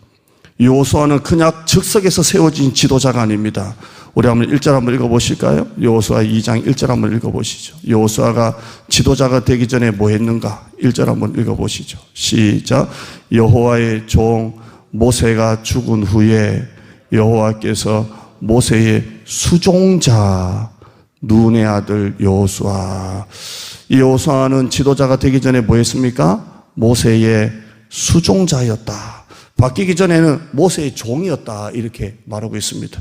여호수아는 그냥 즉석에서 세워진 지도자가 아닙니다. 우리 한번 1절 한번 읽어보실까요? 여호수아 2장 1절 한번 읽어보시죠. 여호수아가 지도자가 되기 전에 뭐 했는가? 1절 한번 읽어보시죠. 시작. 여호와의 종 모세가 죽은 후에 여호와께서 모세의 수종자 눈의 아들 여호수아, 이 여호수아는 지도자가 되기 전에 뭐 했습니까? 모세의 수종자였다. 바뀌기 전에는 모세의 종이었다, 이렇게 말하고 있습니다.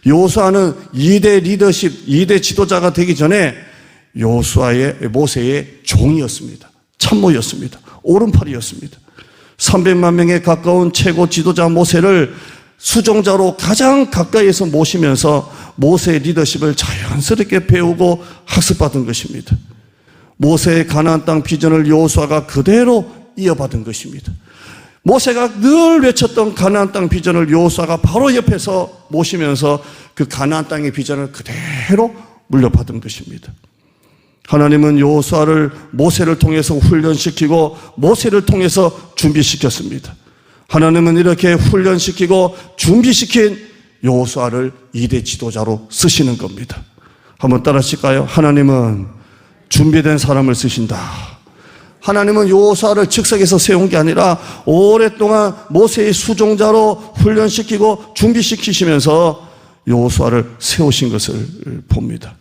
여호수아는 2대 리더십, 2대 지도자가 되기 전에 모세의 종이었습니다. 참모였습니다. 오른팔이었습니다. 300만 명에 가까운 최고 지도자 모세를 수종자로 가장 가까이에서 모시면서 모세의 리더십을 자연스럽게 배우고 학습받은 것입니다. 모세의 가나안 땅 비전을 여호수아가 그대로 이어받은 것입니다. 모세가 늘 외쳤던 가나안 땅 비전을 여호수아가 바로 옆에서 모시면서 그 가나안 땅의 비전을 그대로 물려받은 것입니다. 하나님은 여호수아를 모세를 통해서 훈련시키고 모세를 통해서 준비시켰습니다. 하나님은 이렇게 훈련시키고 준비시킨 여호수아를 2대 지도자로 쓰시는 겁니다. 한번 따라하실까요? 하나님은 준비된 사람을 쓰신다. 하나님은 여호수아를 즉석에서 세운 게 아니라 오랫동안 모세의 수종자로 훈련시키고 준비시키시면서 여호수아를 세우신 것을 봅니다.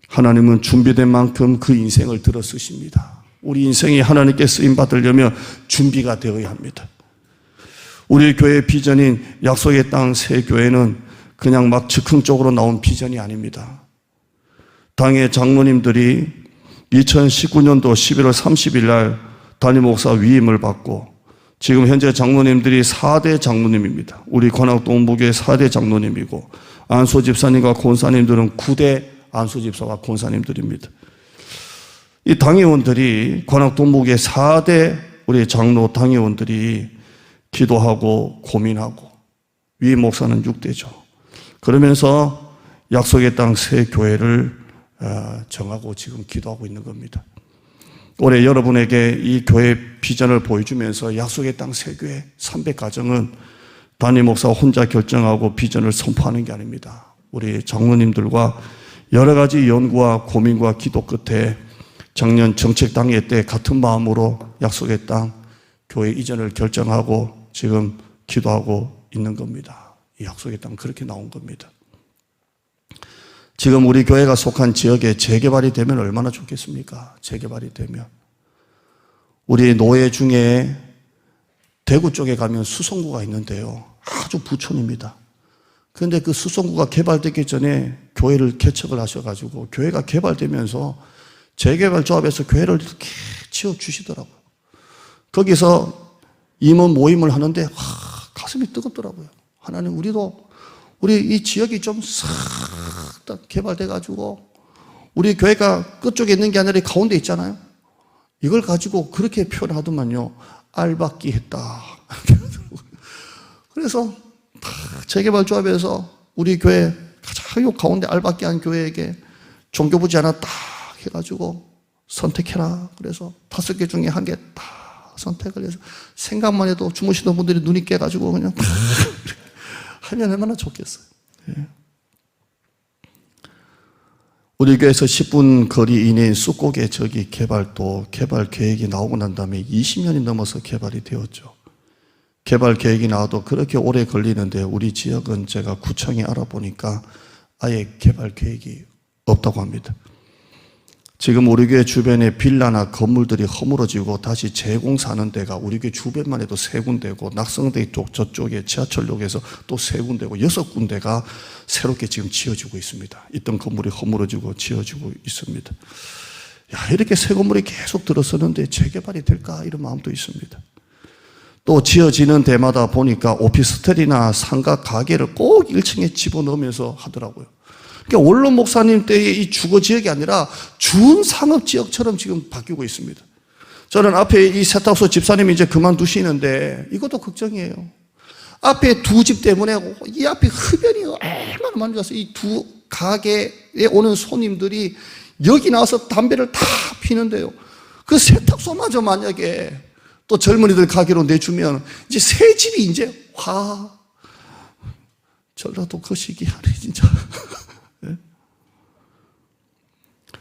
하나님은 준비된 만큼 그 인생을 들어 쓰십니다. 우리 인생이 하나님께 쓰임받으려면 준비가 되어야 합니다. 우리 교회의 비전인 약속의 땅 새 교회는 그냥 막 즉흥적으로 나온 비전이 아닙니다. 당의 장로님들이 2019년도 11월 30일 날 담임 목사 위임을 받고 지금 현재 장로님들이 4대 장로님입니다. 우리 관악동부교회 4대 장로님이고 안수 집사님과 권사님들은 9대 안수 집사와 권사님들입니다. 이 당회원들이 관악동부교회 4대 우리 장로 당회원들이 기도하고 고민하고 위임 목사는 6대죠. 그러면서 약속의 땅 새 교회를 정하고 지금 기도하고 있는 겁니다. 올해 여러분에게 이 교회 비전을 보여주면서 약속의 땅 새 교회 300가정은 담임 목사 혼자 결정하고 비전을 선포하는 게 아닙니다. 우리 장로님들과 여러 가지 연구와 고민과 기도 끝에 작년 정책당회 때 같은 마음으로 약속의 땅 교회 이전을 결정하고 지금 기도하고 있는 겁니다. 이 약속의 땅 그렇게 나온 겁니다. 지금 우리 교회가 속한 지역에 재개발이 되면 얼마나 좋겠습니까? 재개발이 되면. 우리 노예 중에 대구 쪽에 가면 수성구가 있는데요. 아주 부촌입니다. 그런데 그 수성구가 개발되기 전에 교회를 개척을 하셔가지고 교회가 개발되면서 재개발 조합에서 교회를 이렇게 지어주시더라고요. 거기서 임원 모임을 하는데 가슴이 뜨겁더라고요. 하나님, 우리 이 지역이 좀 싹 개발돼가지고 우리 교회가 끝쪽에 있는 게 아니라 가운데 있잖아요. 이걸 가지고 그렇게 표현하더만요. 알박기 했다. 그래서 재개발 조합에서 우리 교회 가장 가운데 알박기 한 교회에게 종교부지 하나 딱 해가지고 선택해라. 그래서 5개 중에 1개 딱 선택을 해서 생각만 해도 주무시던 분들이 눈이 깨가지고 그냥 하면 얼마나 좋겠어요. 예. 우리 교회에서 10분 거리 이내인 쑥곡의 저기 개발 계획이 나오고 난 다음에 20년이 넘어서 개발이 되었죠. 개발 계획이 나와도 그렇게 오래 걸리는데 우리 지역은 제가 구청에 알아보니까 아예 개발 계획이 없다고 합니다. 지금 우리 교회 주변에 빌라나 건물들이 허물어지고 다시 재공사하는 데가 우리 교회 주변만 해도 3군데고 낙성대 쪽 저쪽에 지하철역에서 또 3군데고 6군데가 새롭게 지금 지어지고 있습니다. 있던 건물이 허물어지고 지어지고 있습니다. 야, 이렇게 새 건물이 계속 들어서는데 재개발이 될까 이런 마음도 있습니다. 또 지어지는 데마다 보니까 오피스텔이나 상가 가게를 꼭 1층에 집어넣으면서 하더라고요. 그러니까 원로 목사님 때의 이 주거 지역이 아니라 준상업 지역처럼 지금 바뀌고 있습니다. 저는 앞에 이 세탁소 집사님이 이제 그만두시는데 이것도 걱정이에요. 앞에 2집 때문에 이 앞에 흡연이 얼마나 많이 와서 이 2 가게에 오는 손님들이 여기 나와서 담배를 다 피는데요. 그 세탁소마저 만약에 또 젊은이들 가게로 내주면 이제 새 집이 이제 전라도 거시기 하네 진짜.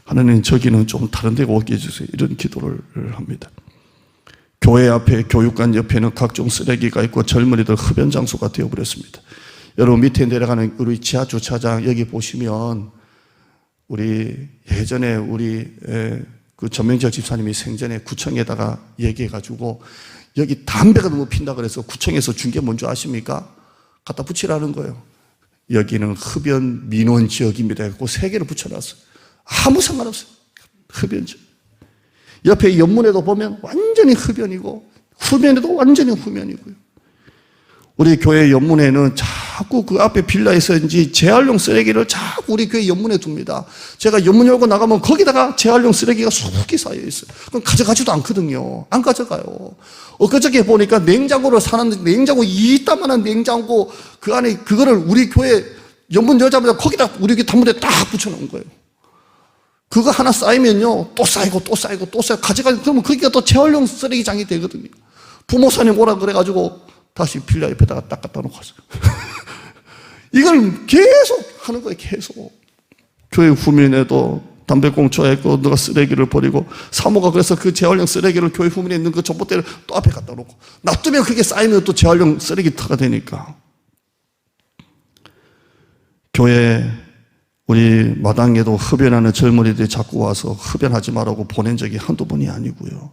하나님 저기는 좀 다른 데가 오게 해주세요. 이런 기도를 합니다. 교회 앞에, 교육관 옆에는 각종 쓰레기가 있고 젊은이들 흡연 장소가 되어버렸습니다. 여러분 밑에 내려가는 우리 지하 주차장 여기 보시면 우리 예전에 우리 그 전명적 집사님이 생전에 구청에다가 얘기해가지고 여기 담배가 너무 핀다 그래서 구청에서 준 게 뭔지 아십니까? 갖다 붙이라는 거예요. 여기는 흡연 민원 지역입니다. 그 세 개를 붙여놨어요. 아무 상관없어요. 흡연지. 옆에 연문에도 보면 완전히 흡연이고 후면에도 완전히 후면이고요. 우리 교회 연문에는 자꾸 그 앞에 빌라에서인지 재활용 쓰레기를 자꾸 우리 교회 연문에 둡니다. 제가 연문 열고 나가면 거기다가 재활용 쓰레기가 수북히 쌓여 있어요. 그럼 가져가지도 않거든요. 안 가져가요. 엊그저께 보니까 냉장고를 사놨는데 냉장고 이따만한 냉장고 그 안에 그거를 우리 교회 연문 열자마자 거기다 우리 교회 단무대에 딱 붙여놓은 거예요. 그거 하나 쌓이면요 또 쌓이고 또 쌓이고 또 쌓이고 가져가면 그러면 거기가 또 재활용 쓰레기장이 되거든요. 부모사님 오라 그래가지고 다시 빌라 옆에다가 딱 갖다 놓고 왔어요. 이걸 계속 하는 거예요. 계속. 교회 후면에도 담배꽁초가 있고 누가 쓰레기를 버리고 사모가 그래서 그 재활용 쓰레기를 교회 후면에 있는 그 전봇대를 또 앞에 갖다 놓고 놔두면 그게 쌓이면 또 재활용 쓰레기터가 되니까. 교회 우리 마당에도 흡연하는 젊은이들이 자꾸 와서 흡연하지 말라고 보낸 적이 한두 번이 아니고요.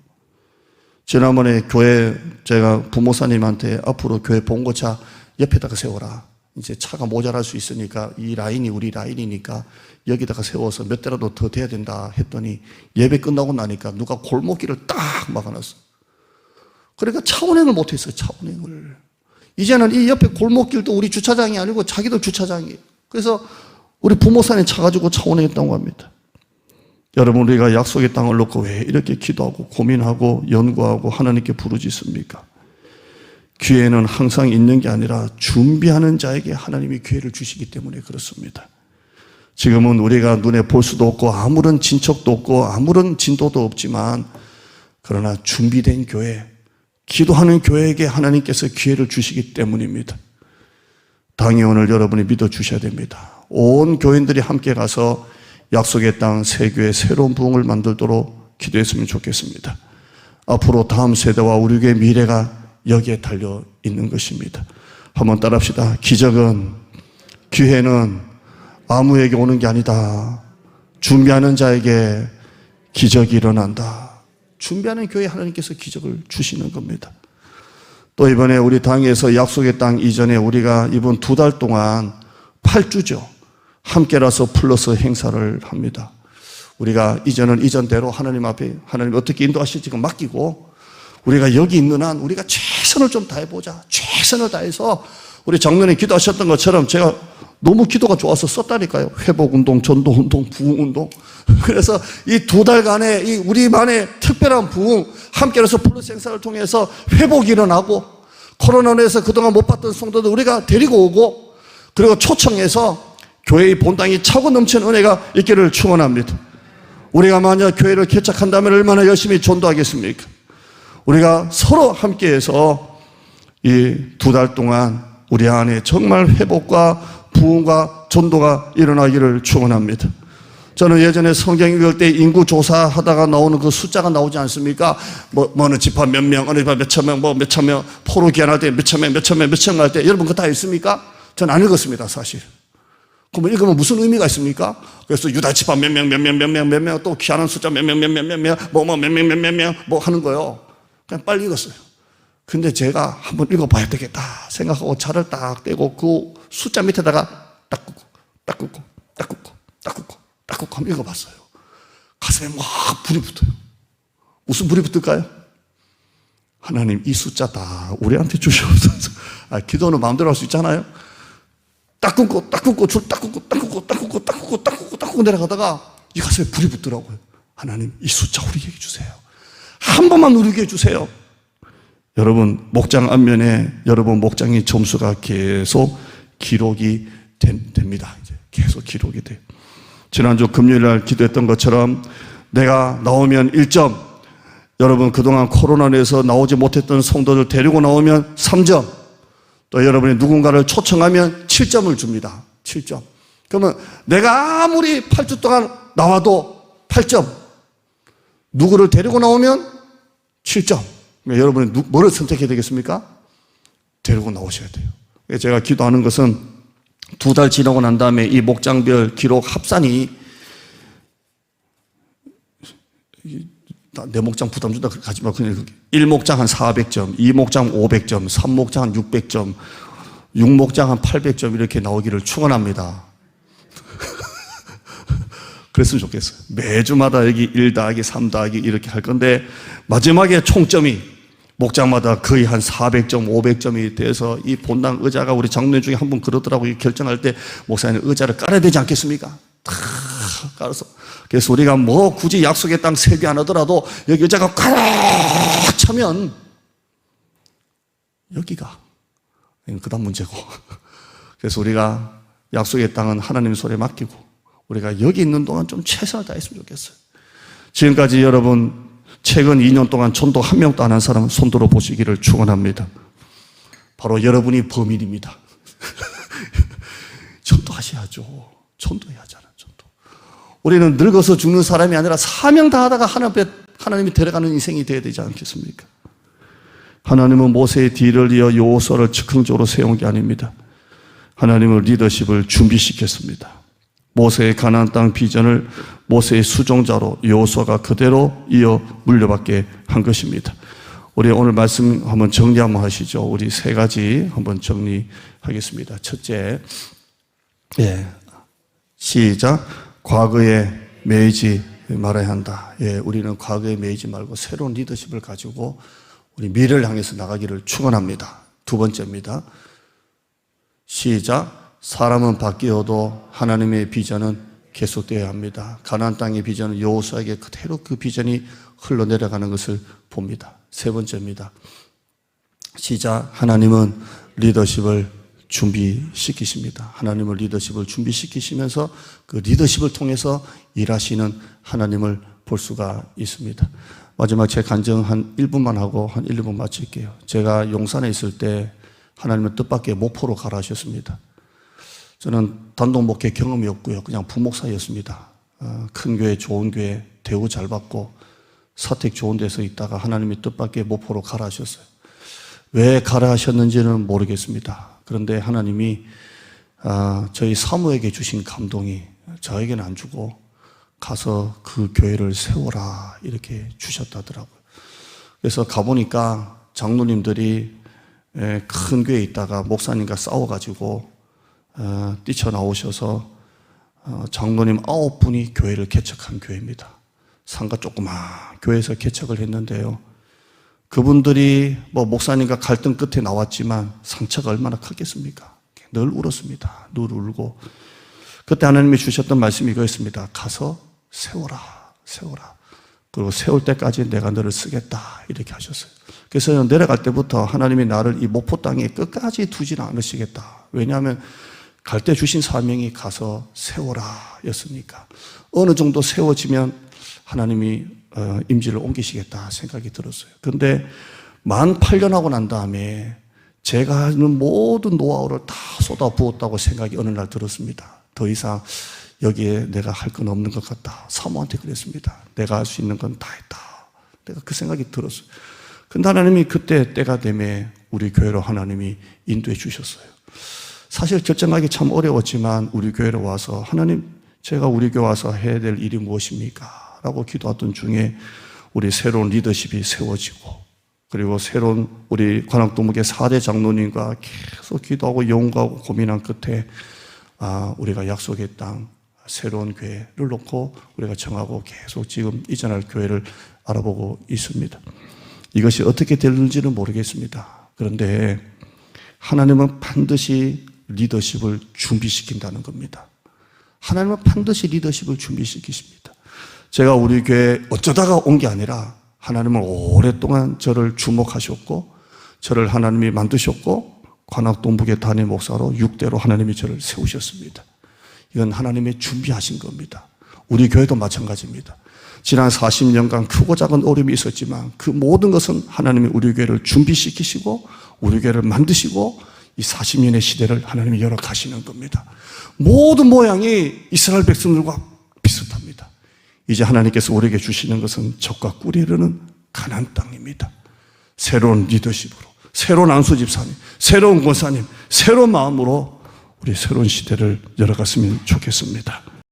지난번에 교회 제가 부모사님한테 앞으로 교회 봉고차 옆에다가 세워라. 이제 차가 모자랄 수 있으니까 이 라인이 우리 라인이니까 여기다가 세워서 몇 대라도 더 돼야 된다 했더니 예배 끝나고 나니까 누가 골목길을 딱 막아놨어. 그러니까 차운행을 못했어요. 차운행을. 이제는 이 옆에 골목길도 우리 주차장이 아니고 자기들 주차장이에요. 그래서 우리 부모사님 차 가지고 차운행했다고 합니다. 여러분 우리가 약속의 땅을 놓고 왜 이렇게 기도하고 고민하고 연구하고 하나님께 부르짖습니까? 기회는 항상 있는 게 아니라 준비하는 자에게 하나님이 기회를 주시기 때문에 그렇습니다. 지금은 우리가 눈에 볼 수도 없고 아무런 진척도 없고 아무런 진도도 없지만 그러나 준비된 교회, 기도하는 교회에게 하나님께서 기회를 주시기 때문입니다. 당이 오늘 여러분이 믿어주셔야 됩니다. 온 교인들이 함께 가서 약속의 땅 새교회 새로운 부흥을 만들도록 기도했으면 좋겠습니다. 앞으로 다음 세대와 우리 교회의 미래가 여기에 달려 있는 것입니다. 한번 따라합시다. 기적은, 기회는 아무에게 오는 게 아니다. 준비하는 자에게 기적이 일어난다. 준비하는 교회에 하나님께서 기적을 주시는 겁니다. 또 이번에 우리 당에서 약속의 땅 이전에 우리가 이번 2달 동안 8주죠. 함께라서 플러스 행사를 합니다. 우리가 이전은 이전대로 하나님 앞에 하나님 어떻게 인도하실지 맡기고 우리가 여기 있는 한 우리가 최선을 좀 다해보자. 최선을 다해서 우리 작년에 기도하셨던 것처럼 제가 너무 기도가 좋아서 썼다니까요. 회복운동, 전도운동, 부흥운동. 그래서 이 2달간의 이 우리만의 특별한 부흥, 함께라서 플러스 행사를 통해서 회복이 일어나고 코로나로 해서 그동안 못 봤던 성도들 우리가 데리고 오고 그리고 초청해서 교회의 본당이 차고 넘치는 은혜가 있기를 축원합니다. 우리가 만약 교회를 개척한다면 얼마나 열심히 전도하겠습니까? 우리가 서로 함께해서 이 2달 동안 우리 안에 정말 회복과 부흥과 전도가 일어나기를 축원합니다. 저는 예전에 성경 읽을 때 인구 조사하다가 나오는 그 숫자가 나오지 않습니까? 어느 집합 몇 명, 어느 집합 몇천 명, 몇천 명, 포로 귀환할 때 몇천 명, 몇천 명, 몇천 명 할 때 여러분 그거 다 읽습니까? 저는 안 읽었습니다, 사실. 그러면 읽으면 무슨 의미가 있습니까? 그래서 유다 집합 몇 명, 몇 명, 몇 명, 몇 명, 또 귀환한 숫자 몇 명, 몇 명, 몇 명, 몇 명, 뭐 하는 거요. 그냥 빨리 읽었어요. 근데 제가 한번 읽어봐야 되겠다 생각하고 차를 딱 떼고 그 숫자 밑에다가 딱 긋고, 딱 긋고, 딱 긋고, 딱 긋고, 딱 긋고 한번 읽어봤어요. 가슴에 막 불이 붙어요. 무슨 불이 붙을까요? 하나님 이 숫자 다 우리한테 주시옵소서. 기도는 마음대로 할 수 있잖아요. 딱 끊고, 딱 끊고, 줄 딱 끊고, 딱 끊고, 딱 끊고, 딱 끊고, 딱 끊고, 딱 끊고 내려가다가 이 가슴에 불이 붙더라고요. 하나님, 이 숫자 우리에게 주세요. 한 번만 누리게 해주세요. 여러분, 목장 앞면에 여러분 목장의 점수가 계속 기록이 됩니다. 이제 계속 기록이 돼요. 지난주 금요일 날 기도했던 것처럼 내가 나오면 1점, 여러분 그동안 코로나로 해서 나오지 못했던 성도들 데리고 나오면 3점, 또 여러분이 누군가를 초청하면 7점을 줍니다. 7점. 그러면 내가 아무리 8주 동안 나와도 8점. 누구를 데리고 나오면 7점. 그러니까 여러분이 뭐를 선택해야 되겠습니까? 데리고 나오셔야 돼요. 제가 기도하는 것은 2달 지나고 난 다음에 이 목장별 기록 합산이 내 목장 부담 준다 그러지 말고 그냥 1목장 한 400점, 2목장 500점, 3목장 한 600점, 6목장 한 800점 이렇게 나오기를 축원합니다. 그랬으면 좋겠어요. 매주마다 여기 1 더하기 3 더하기 이렇게 할 건데 마지막에 총점이 목장마다 거의 한 400점, 500점이 돼서 이 본당 의자가 우리 장로님 중에 한 분 그러더라고요. 결정할 때 목사님 의자를 깔아야 되지 않겠습니까? 다 깔아서. 그래서 우리가 뭐 굳이 약속의 땅 세비 안 하더라도 여기 의자가 꽉 차면 여기가 그다음 문제고. 그래서 우리가 약속의 땅은 하나님 손에 맡기고 우리가 여기 있는 동안 좀 최선을 다했으면 좋겠어요. 지금까지 여러분 최근 2년 동안 전도 한 명도 안 한 사람은 손들어 보시기를 축원합니다. 바로 여러분이 범인입니다. 전도하셔야죠. 전도해야 하잖아요. 전도. 우리는 늙어서 죽는 사람이 아니라 사명 다하다가 하나님이 데려가는 인생이 되어야 되지 않겠습니까? 하나님은 모세의 뒤를 이어 여호수아를 즉흥적으로 세운 게 아닙니다. 하나님은 리더십을 준비시켰습니다. 모세의 가나안 땅 비전을 모세의 수종자로 여호수아가 그대로 이어 물려받게 한 것입니다. 우리 오늘 말씀 한번 정리 한번 하시죠. 우리 3가지 한번 정리하겠습니다. 첫째, 시작. 과거에 매이지 말아야 한다. 우리는 과거에 매이지 말고 새로운 리더십을 가지고 우리 미래를 향해서 나가기를 축원합니다. 2번째입니다. 시작. 사람은 바뀌어도 하나님의 비전은 계속되어야 합니다. 가나안 땅의 비전은 여호수아에게 그대로 그 비전이 흘러내려가는 것을 봅니다. 3번째입니다. 시작. 하나님은 리더십을 준비시키십니다. 하나님은 리더십을 준비시키시면서 그 리더십을 통해서 일하시는 하나님을 볼 수가 있습니다. 마지막 제 간증 한 1분만 하고 한 1, 2분 마칠게요. 제가 용산에 있을 때 하나님은 뜻밖의 목포로 가라 하셨습니다. 저는 단독 목회 경험이 없고요. 그냥 부목사였습니다. 큰 교회, 좋은 교회, 대우 잘 받고 사택 좋은 데서 있다가 하나님이 뜻밖의 목포로 가라 하셨어요. 왜 가라 하셨는지는 모르겠습니다. 그런데 하나님이 저희 사모에게 주신 감동이 저에게는 안 주고 가서 그 교회를 세워라 이렇게 주셨다더라고요. 그래서 가보니까 장로님들이 큰 교회에 있다가 목사님과 싸워가지고 뛰쳐나오셔서 장로님 9분이 교회를 개척한 교회입니다. 상가 조그만 교회에서 개척을 했는데요. 그분들이 뭐 목사님과 갈등 끝에 나왔지만 상처가 얼마나 크겠습니까? 늘 울었습니다. 늘 울고. 그때 하나님이 주셨던 말씀이 이거였습니다. 가서 세워라, 세워라. 그리고 세울 때까지 내가 너를 쓰겠다. 이렇게 하셨어요. 그래서 내려갈 때부터 하나님이 나를 이 목포 땅에 끝까지 두지는 않으시겠다. 왜냐하면 갈 때 주신 사명이 가서 세워라 였으니까. 어느 정도 세워지면 하나님이 임지를 옮기시겠다 생각이 들었어요. 그런데 만 8년 하고 난 다음에 제가 하는 모든 노하우를 다 쏟아부었다고 생각이 어느 날 들었습니다. 더 이상 여기에 내가 할 건 없는 것 같다. 사모한테 그랬습니다. 내가 할 수 있는 건 다 했다. 내가 그 생각이 들었어요. 근데 하나님이 그때 때가 되매 우리 교회로 하나님이 인도해 주셨어요. 사실 결정하기 참 어려웠지만 우리 교회로 와서 하나님 제가 우리 교회 와서 해야 될 일이 무엇입니까? 라고 기도하던 중에 우리 새로운 리더십이 세워지고 그리고 새로운 우리 관악동목의 4대 장로님과 계속 기도하고 연구하고 고민한 끝에 우리가 약속의 땅 새로운 교회를 놓고 우리가 정하고 계속 지금 이전할 교회를 알아보고 있습니다. 이것이 어떻게 될지는 모르겠습니다. 그런데 하나님은 반드시 리더십을 준비시킨다는 겁니다. 하나님은 반드시 리더십을 준비시키십니다. 제가 우리 교회에 어쩌다가 온 게 아니라 하나님은 오랫동안 저를 주목하셨고 저를 하나님이 만드셨고 관악동북의 단임 목사로 6대로 하나님이 저를 세우셨습니다. 이건 하나님의 준비하신 겁니다. 우리 교회도 마찬가지입니다. 지난 40년간 크고 작은 어려움이 있었지만 그 모든 것은 하나님이 우리 교회를 준비시키시고 우리 교회를 만드시고 이 40년의 시대를 하나님이 열어가시는 겁니다. 모든 모양이 이스라엘 백성들과 비슷합니다. 이제 하나님께서 우리에게 주시는 것은 적과 꿀이 흐르는 가나안 땅입니다. 새로운 리더십으로, 새로운 안수 집사님, 새로운 권사님, 새로운 마음으로 우리 새로운 시대를 열어갔으면 좋겠습니다.